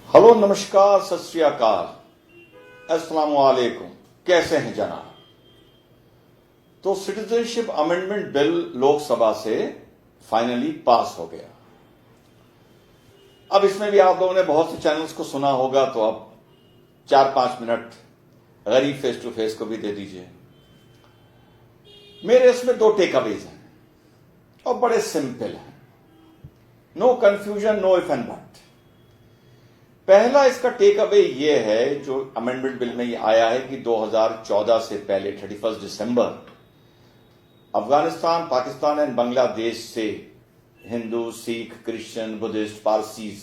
Hello, नमस्कार, सत श्री अकाल, अस्सलाम वालेकुम। कैसे हैं जनाब? तो सिटीजनशिप अमेंडमेंट बिल लोकसभा से फाइनली पास हो गया। अब इसमें भी आप लोगों ने बहुत से चैनल्स को सुना होगा, तो अब 4-5 मिनट गरीब फेस टू फेस को भी दे दीजिए। मेरे इसमें 2 टेकअवेज हैं और बड़े सिंपल हैं। No confusion, no if and but. पहला इसका टेक अवे ये है, जो अमेंडमेंट बिल में ये आया है कि 2014 से पहले 31 दिसंबर अफगानिस्तान, पाकिस्तान एंड बांग्लादेश से Hindu, Sikh, Christian, Buddhist, Parsis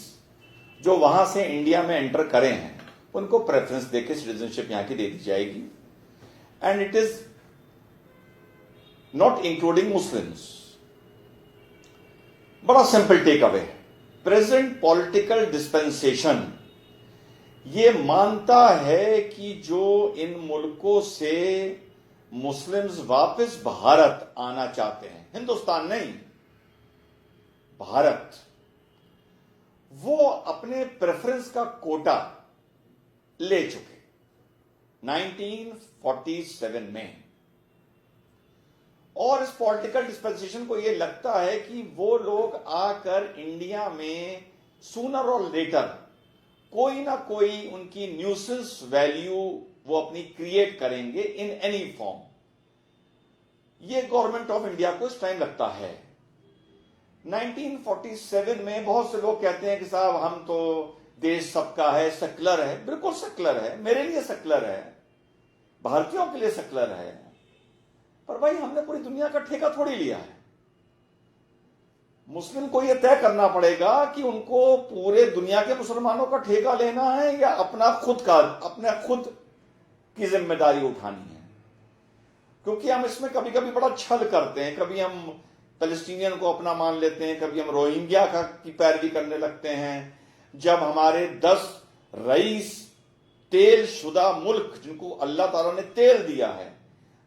जो वहां से इंडिया में एंटर करे हैं, उनको प्रेफरेंस देकर सिटीजनशिप यहां की दे दी जाएगी। And it is not including Muslims. बड़ा simple take away. Present political dispensation ये मानता है कि जो इन मुल्कों से मुस्लिम्स वापस भारत आना चाहते हैं, हिंदुस्तान नहीं, भारत, वो अपने प्रेफरेंस का कोटा ले चुके 1947 में। और इस पॉलिटिकल डिस्पेंसेशन को यह लगता है कि वो लोग आकर इंडिया में सूनर और लेटर कोई ना कोई उनकी न्यूसेंस वैल्यू वो अपनी क्रिएट करेंगे इन एनी फॉर्म। ये गवर्नमेंट ऑफ इंडिया को इस टाइम लगता है। 1947 में बहुत से लोग कहते हैं कि साहब हम तो देश सबका है, सेक्युलर है। बिल्कुल सेक्युलर है, मेरे लिए सेक्युलर है, भारतीयों के लिए सेक्युलर है, पर भाई हमने पूरी दुनिया का ठेका थोड़ी लिया है। मुस्लिम को यह तय करना पड़ेगा कि उनको पूरे दुनिया के मुसलमानों का ठेका लेना है या अपना खुद की जिम्मेदारी उठानी है। क्योंकि हम इसमें कभी कभी बड़ा छल करते हैं। कभी हम पैलेस्टीनियन को अपना मान लेते हैं, कभी हम रोहिंग्या की पैरवी करने लगते हैं। जब हमारे 10 रईस तेल शुदा मुल्क, जिनको अल्लाह ताला ने तेल दिया है,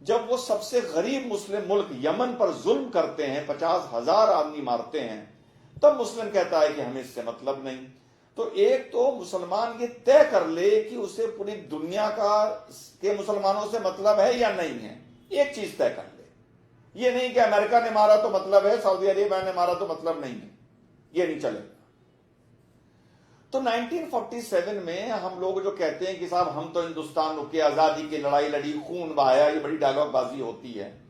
जब वो सबसे गरीब मुस्लिम मुल्क यमन पर जुल्म करते हैं, 50,000 आदमी मारते हैं, तब मुस्लिम कहता है कि हमें इससे मतलब नहीं। तो एक तो मुसलमान ये तय कर ले कि उसे पूरी दुनिया के मुसलमानों से मतलब है या नहीं है। एक चीज तय कर ले। ये नहीं कि अमेरिका ने मारा तो मतलब है, सऊदी अरेबिया ने मारा तो मतलब नहीं है। ये नहीं चलेगा। तो 1947 में हम लोग जो कहते हैं कि साहब हम तो हिंदुस्तान रुके, आजादी की लड़ाई लड़ी, खून बहाया, ये बड़ी डायलॉगबाजी होती है।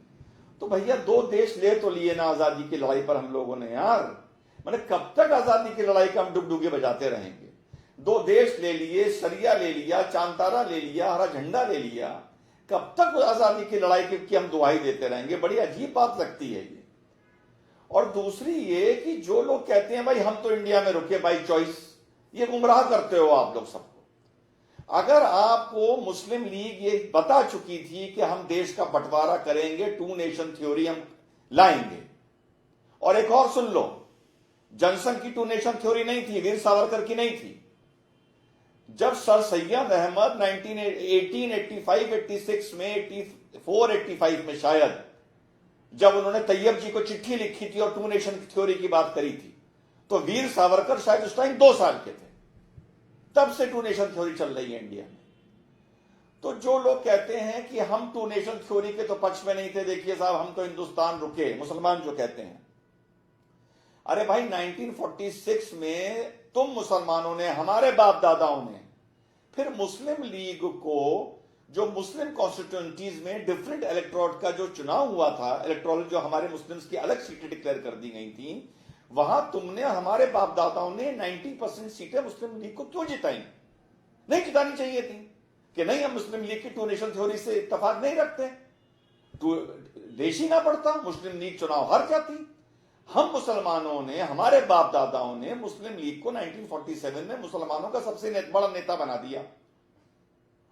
तो भैया 2 देश ले तो लिए ना आजादी की लड़ाई पर हम लोगों ने यार। मैंने कब तक आजादी की लड़ाई का हम डुगडुगे बजाते रहेंगे? 2 देश ले लिए, सरिया ले लिया, चांतारा ले लिया, हरा झंडा ले लिया। कब तक आजादी की लड़ाई की हम दुहाई देते रहेंगे? बड़ी अजीब बात लगती है ये। और दूसरी ये कि जो लोग कहते हैं भाई हम तो इंडिया में रुके बाई चॉइस, ये गुमराह करते हो आप लोग सबको। अगर आपको मुस्लिम लीग ये बता चुकी थी कि हम देश का बंटवारा करेंगे, 2 नेशन थ्योरी हम लाएंगे, और एक और सुन लो, जनसंघ की 2 नेशन थ्योरी नहीं थी, वीर सावरकर की नहीं थी। जब सर सैयद अहमद 1885-86 में, 84-85 में शायद, जब उन्होंने तैयब जी को चिट्ठी लिखी थी और 2 नेशन थ्योरी की बात करी थी, तो वीर सावरकर शायद उस टाइम 2 साल के थे। तब से 2 नेशन थ्योरी चल रही है इंडिया में। तो जो लोग कहते हैं कि हम 2 नेशन थ्योरी के तो पक्ष में नहीं थे, देखिए साहब हम तो हिंदुस्तान रुके, मुसलमान जो कहते हैं, अरे भाई 1946 में तुम मुसलमानों ने, हमारे बाप दादाओं ने, फिर मुस्लिम लीग को, जो मुस्लिम कॉन्स्टिट्यूएंसीज में डिफरेंट इलेक्टोरेट का जो चुनाव हुआ था, इलेक्टोरल जो हमारे मुस्लिम्स की अलग सीटें डिक्लेयर कर दी गई थी, वहां तुमने, हमारे बाप दादाओं ने 90% सीटें मुस्लिम लीग को क्यों जिताई? नहीं जितानी चाहिए थी कि नहीं, हम मुस्लिम लीग की 2 नेशन थ्योरी से इत्तेफाक नहीं रखते, तो देश ही ना पड़ता, मुस्लिम लीग चुनाव हार जाती। हम मुसलमानों ने, हमारे बाप दादाओं ने मुस्लिम लीग को 1947 में मुसलमानों का सबसे बड़ा नेता बना दिया।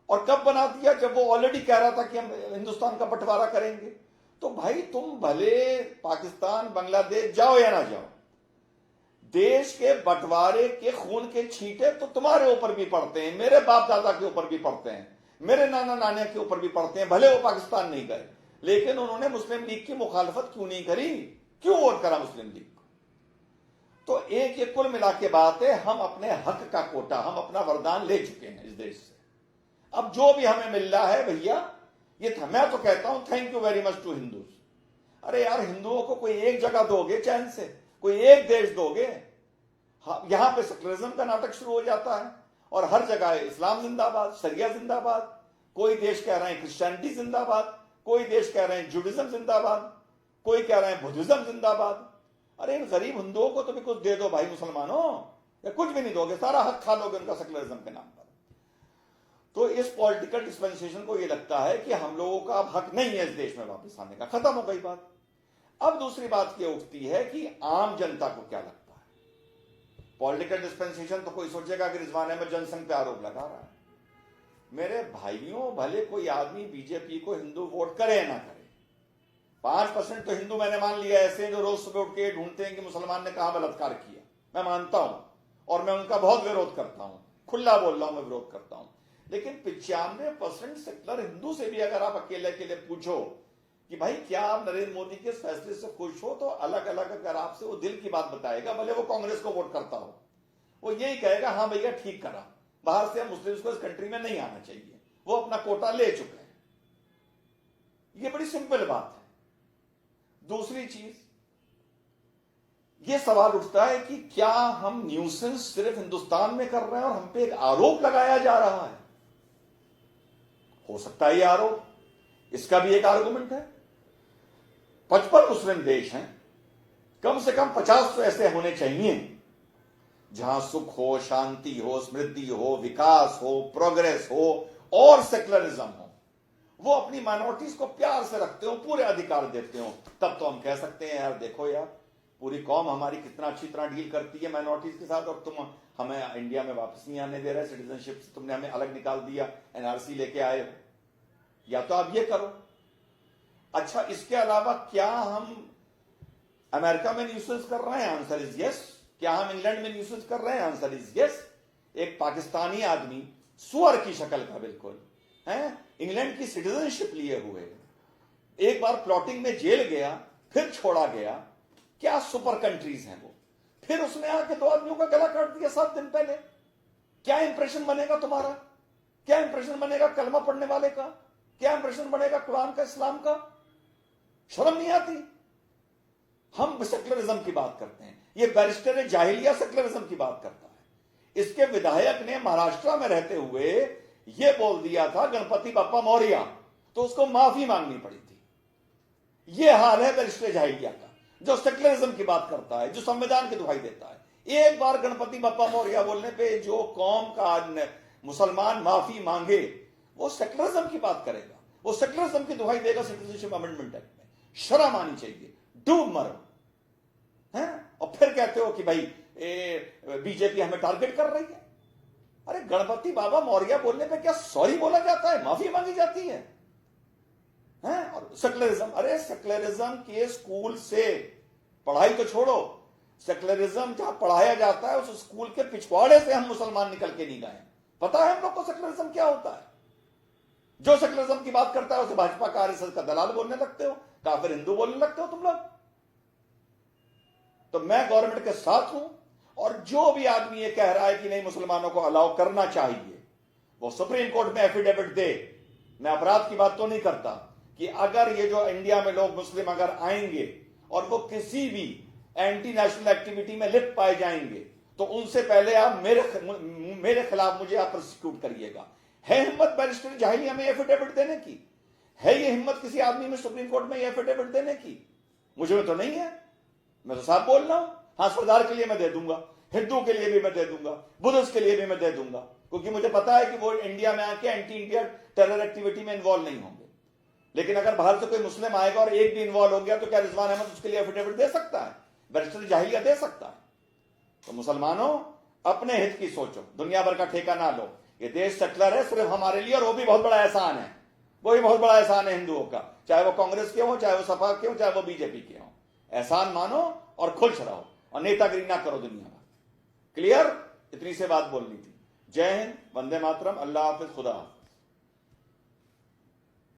और कब बना दिया? जब वो ऑलरेडी कह रहा था कि हम हिंदुस्तान का बंटवारा करेंगे। तो भाई तुम भले पाकिस्तान, बांग्लादेश जाओ या ना जाओ, देश के बंटवारे के खून के छींटे तो तुम्हारे ऊपर भी पड़ते हैं, मेरे बाप दादा के ऊपर भी पड़ते हैं, मेरे नाना नाना के ऊपर भी पड़ते हैं। भले वो पाकिस्तान नहीं गए, लेकिन उन्होंने मुस्लिम लीग की मुखालफत क्यों नहीं करी? क्यों वोट करा मुस्लिम लीग को? तो एक ये कुल मिला के बात है, हम अपने हक का कोटा, हम अपना वरदान ले चुके हैं इस देश से। अब जो भी हमें मिल रहा है भैया, ये था। मैं तो कहता हूं thank you very much to Hindus. अरे यार, हिंदुओं को कोई एक जगह दोगे चैन से, कोई एक देश दोगे। यहां पे सेकुलरिज्म का नाटक शुरू हो जाता है और हर जगह इस्लाम जिंदाबाद, शरिया जिंदाबाद, कोई देश कह रहे हैं क्रिश्चियनिटी जिंदाबाद, कोई देश कह रहे हैं जुडिज्म जिंदाबाद, कोई कह रहे हैं बुद्धिज्म जिंदाबाद। अरे इन गरीब हिंदुओं को तो भी कुछ दे दो भाई मुसलमानों, या कुछ भी नहीं दोगे, सारा हक खा लोगे उनका सेकुलरिज्म के नाम पर। तो इस पॉलिटिकल डिस्पेंसेशन को यह लगता है कि हम लोगों का अब हक नहीं है इस देश में वापस आने का, खत्म हो गई बात। अब दूसरी बात यह उठती है कि आम जनता को क्या लगता है। पॉलिटिकल डिस्पेंसेशन तो कोई सोचेगा कि रिजवान अहमद जनसंघ पे आरोप लगा रहा है। मेरे भाइयों, भले कोई आदमी बीजेपी को हिंदू वोट करे या ना करे, 5% तो हिंदू मैंने मान लिया ऐसे जो रोज सुबह उठ के ढूंढते हैं कि मुसलमान ने कहां बलात्कार किया। मैं मानता हूं और मैं उनका बहुत विरोध करता हूं, खुला बोल रहा हूं, मैं विरोध करता हूं। लेकिन 95% सेक्युलर हिंदू से भी अगर आप अकेले अकेले पूछो कि भाई क्या आप नरेंद्र मोदी के फैसले से खुश हो, तो अलग अलग अगर आपसे वो दिल की बात बताएगा, भले वो कांग्रेस को वोट करता हो, वो यही कहेगा हाँ भैया ठीक करा, बाहर से मुस्लिम्स को इस कंट्री में नहीं आना चाहिए, वो अपना कोटा ले चुके हैं। ये बड़ी सिंपल बात है। दूसरी चीज, ये सवाल उठता है कि क्या हम न्यूसेंस सिर्फ हिंदुस्तान में कर रहे हैं और हम पे एक आरोप लगाया जा रहा है। हो सकता है ये आरोप, इसका भी एक आर्गुमेंट है। 55 मुस्लिम देश हैं, कम से कम 50 तो ऐसे होने चाहिए जहां सुख हो, शांति हो, समृद्धि हो, विकास हो, प्रोग्रेस हो और सेक्युलरिज्म हो। वो अपनी माइनॉरिटीज को प्यार से रखते हो, पूरे अधिकार देते हो, तब तो हम कह सकते हैं यार देखो यार, पूरी कौम हमारी कितना अच्छी तरह डील करती है माइनॉरिटीज के साथ, और तुम हमें इंडिया में वापस नहीं आने दे रहे, सिटीजनशिप से तुमने हमें अलग निकाल दिया, एनआरसी लेके आए हो। या तो आप ये करो। अच्छा, इसके अलावा क्या हम अमेरिका में न्यूसेंस कर रहे हैं? Answer is yes. क्या हम इंग्लैंड में न्यूसेंस कर रहे हैं? Answer is yes. एक पाकिस्तानी आदमी, सुअर की शक्ल का बिल्कुल है, इंग्लैंड की सिटीजनशिप लिए हुए, एक बार प्लॉटिंग में जेल गया, फिर छोड़ा गया। क्या सुपर कंट्रीज हैं वो। फिर उसने आके 2 आदमियों का गला काट दिया 7 दिन पहले। क्या इंप्रेशन बनेगा तुम्हारा? क्या इंप्रेशन बनेगा कलमा पढ़ने वाले का? क्या इंप्रेशन बनेगा कुरान का, इस्लाम का? शर्म नहीं आती? हम सेक्युलरिज्म की बात करते हैं, ये बैरिस्टर जाहिलिया सेक्युलरिज्म की बात करता है। इसके विधायक ने महाराष्ट्र में रहते हुए ये बोल दिया था गणपति बप्पा मौर्य, तो उसको माफी मांगनी पड़ी थी। ये हाल है बैरिस्टर जाहिलिया का, जो सेक्युलरिज्म की बात करता है, जो संविधान की दुहाई देता है। एक बार गणपति बप्पा मौर्य बोलने पे जो कौम का मुसलमान माफी मांगे, वो सेक्युलरिज्म की बात करेगा, वो सेक्युलरिज्म की दुहाई देगा सिटीजनशिप अमेंडमेंट एक्ट में। शर्म आनी चाहिए, डूब मरो है। और फिर कहते हो कि भाई बीजेपी हमें टारगेट कर रही है। अरे गणपति बाबा मौर्य बोलने पे क्या सॉरी बोला जाता है, माफी मांगी जाती है? और सेक्युलरिज्म, अरे सेक्युलरिज्म के स्कूल से, पढ़ाई तो छोड़ो, सेक्युलरिज्म जहां पढ़ाया जाता है उस स्कूल के पिछवाड़े से हम मुसलमान निकल के नहीं गए। पता है हम लोग को सेक्युलरिज्म क्या होता है? जो सेक्युलरिज्म की बात करता है उसे भाजपा का, आरएसएस का दलाल बोलने लगते हो, काफिर हिंदू बोलने लगते हो तुम लोग। तो मैं गवर्नमेंट के साथ हूं, और जो भी आदमी ये कह रहा है कि नहीं मुसलमानों को अलाउ करना चाहिए, वो सुप्रीम कोर्ट में एफिडेविट दे। मैं अपराध की बात तो नहीं करता कि अगर ये जो इंडिया में लोग मुस्लिम अगर आएंगे और वो किसी भी एंटी नेशनल एक्टिविटी में लिप्त पाए जाएंगे, तो उनसे पहले आप मेरे खिलाफ मुझे आप प्रोसिक्यूट करिएगा। है हिम्मत बैरिस्टर जाहिलिया में एफिडेविट देने की? है ये हिम्मत किसी आदमी में सुप्रीम कोर्ट में एफिडेविट देने की? मुझे में तो नहीं है। मैं तो साफ बोल रहा हूं। हाँ, सरदार के लिए मैं दे दूंगा, हिंदू के लिए भी मैं दे दूंगा, बुद्धिस्ट के लिए भी मैं दे दूंगा, क्योंकि मुझे पता है कि वो इंडिया में आके एंटी इंडिया टेरर एक्टिविटी में इन्वॉल्व नहीं होंगे। लेकिन अगर बाहर से कोई मुस्लिम आएगा और एक भी इन्वॉल्व हो गया, तो क्या रिजवान अहमद उसके लिए एफिडेविट दे सकता है? बैरिस्टर जाहिलिया दे सकता है? तो मुसलमानों, अपने हित की सोचो, दुनिया भर का ठेका ना लो। ये देश सेक्युलर है सिर्फ हमारे लिए, और वो भी बहुत बड़ा एहसान है, वो भी बहुत बड़ा एहसान है हिंदुओं का, चाहे वो कांग्रेस के हो, चाहे वो सपा के हो, चाहे वो बीजेपी के हो। एहसान मानो और खुश रहो, और नेतागिरी ना करो दुनिया में। क्लियर? इतनी से बात बोलनी थी। जय हिंद, वंदे मातरम, अल्लाह हाफिज, खुदा हाफिज।